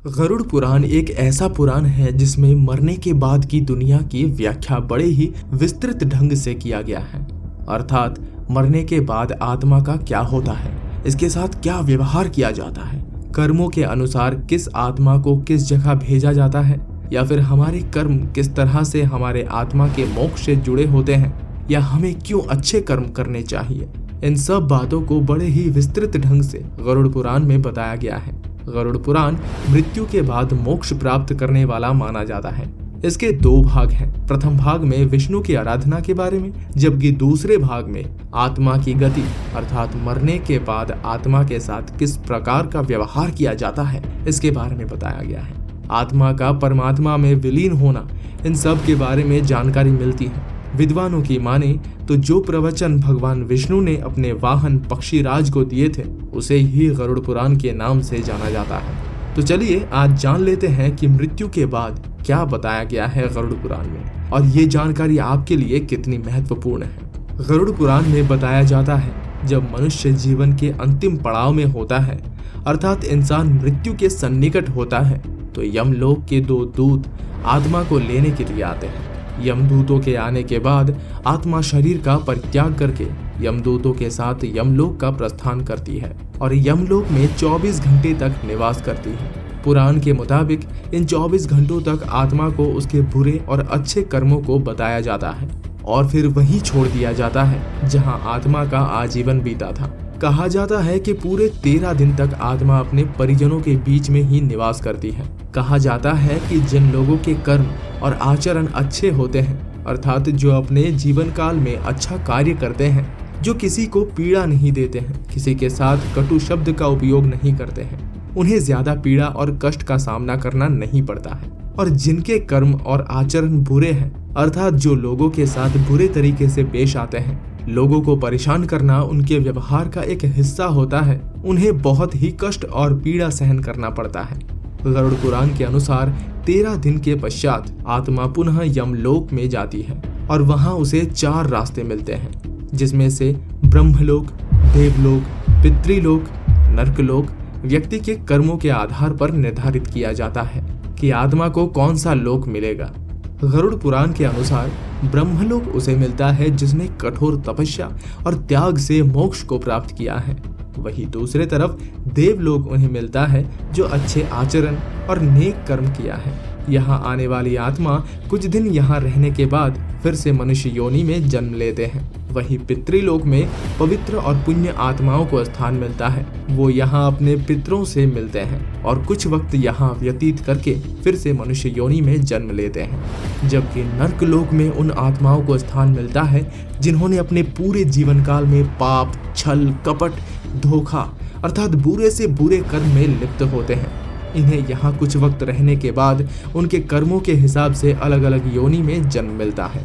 गरुड़ पुराण एक ऐसा पुराण है जिसमें मरने के बाद की दुनिया की व्याख्या बड़े ही विस्तृत ढंग से किया गया है। अर्थात मरने के बाद आत्मा का क्या होता है, इसके साथ क्या व्यवहार किया जाता है, कर्मों के अनुसार किस आत्मा को किस जगह भेजा जाता है, या फिर हमारे कर्म किस तरह से हमारे आत्मा के मोक्ष से जुड़े होते हैं, या हमें क्यों अच्छे कर्म करने चाहिए। इन सब बातों को बड़े ही विस्तृत ढंग से गरुड़ पुराण में बताया गया है। गरुड़ पुराण मृत्यु के बाद मोक्ष प्राप्त करने वाला माना जाता है। इसके दो भाग हैं। प्रथम भाग में विष्णु की आराधना के बारे में, जबकि दूसरे भाग में आत्मा की गति अर्थात मरने के बाद आत्मा के साथ किस प्रकार का व्यवहार किया जाता है इसके बारे में बताया गया है। आत्मा का परमात्मा में विलीन होना, इन सब के बारे में जानकारी मिलती है। विद्वानों की माने तो जो प्रवचन भगवान विष्णु ने अपने वाहन पक्षीराज को दिए थे उसे ही गरुड़ पुराण के नाम से जाना जाता है। तो चलिए आज जान लेते हैं कि मृत्यु के बाद क्या बताया गया है गरुड़ पुराण में, और ये जानकारी आपके लिए कितनी महत्वपूर्ण है। गरुड़ पुराण में बताया जाता है जब मनुष्य जीवन के अंतिम पड़ाव में होता है, अर्थात इंसान मृत्यु के सन्निकट होता है, तो यमलोक के दो दूत आत्मा को लेने के लिए आते हैं। यमदूतों के आने के बाद आत्मा शरीर का परित्याग करके यमदूतों के साथ यमलोक का प्रस्थान करती है और यमलोक में 24 घंटे तक निवास करती है। पुराण के मुताबिक इन 24 घंटों तक आत्मा को उसके बुरे और अच्छे कर्मों को बताया जाता है और फिर वहीं छोड़ दिया जाता है जहां आत्मा का आजीवन बीता था। कहा जाता है कि पूरे 13 दिन तक आत्मा अपने परिजनों के बीच में ही निवास करती है। कहा जाता है कि जिन लोगों के कर्म और आचरण अच्छे होते हैं, अर्थात जो अपने जीवन काल में अच्छा कार्य करते हैं, जो किसी को पीड़ा नहीं देते हैं, किसी के साथ कटु शब्द का उपयोग नहीं करते हैं, उन्हें ज्यादा पीड़ा और कष्ट का सामना करना नहीं पड़ता है। और जिनके कर्म और आचरण बुरे हैं, अर्थात जो लोगों के साथ बुरे तरीके से पेश आते हैं, लोगों को परेशान करना उनके व्यवहार का एक हिस्सा होता है, उन्हें बहुत ही कष्ट और पीड़ा सहन करना पड़ता है। गरुड़ पुराण के अनुसार 13 दिन के पश्चात आत्मा पुनः यमलोक में जाती है और वहां उसे 4 रास्ते मिलते हैं, जिसमें से ब्रह्मलोक, देवलोक, पितृलोक, नरकलोक व्यक्ति के कर्मों के आधार पर निर्धारित किया जाता है कि आत्मा को कौन सा लोक मिलेगा। गरुड़ पुराण के अनुसार ब्रह्मलोक उसे मिलता है जिसने कठोर तपस्या और त्याग से मोक्ष को प्राप्त किया है। वहीं दूसरे तरफ देवलोक उन्हें मिलता है जो अच्छे आचरण और नेक कर्म किया है। यहाँ आने वाली आत्मा कुछ दिन यहाँ रहने के बाद फिर से मनुष्य योनि में जन्म लेते हैं। वहीं पितृलोक में पवित्र और पुण्य आत्माओं को स्थान मिलता है, वो यहाँ अपने पितरों से मिलते हैं और कुछ वक्त यहाँ व्यतीत करके फिर से मनुष्य योनि में जन्म लेते हैं। जबकि नरकलोक में उन आत्माओं को स्थान मिलता है जिन्होंने अपने पूरे जीवन काल में पाप, छल, कपट, धोखा अर्थात बुरे से बुरे कर्म में लिप्त होते हैं। इन्हें यहाँ कुछ वक्त रहने के बाद उनके कर्मों के हिसाब से अलग अलग योनि में जन्म मिलता है।